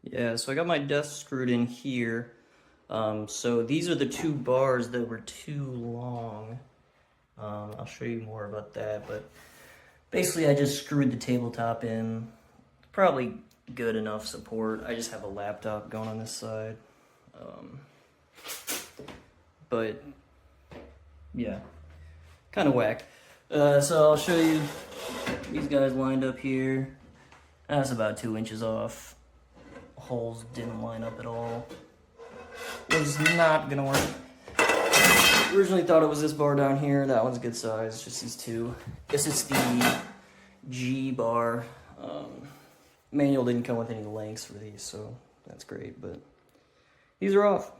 Yeah, so I got my desk screwed in here. So these are the two bars that were too long. I'll show you more about that, but basically I just screwed the tabletop in. Probably good enough support. I just have a laptop going on this side. But yeah, kind of whack. So I'll show you these guys lined up here. That's about 2 inches off. Holes didn't line up at all. Was not gonna work. Originally thought it was this bar down here. That one's a good size, just these two. Guess it's the G bar. Manual didn't come with any lengths for these, so that's great, but these are off.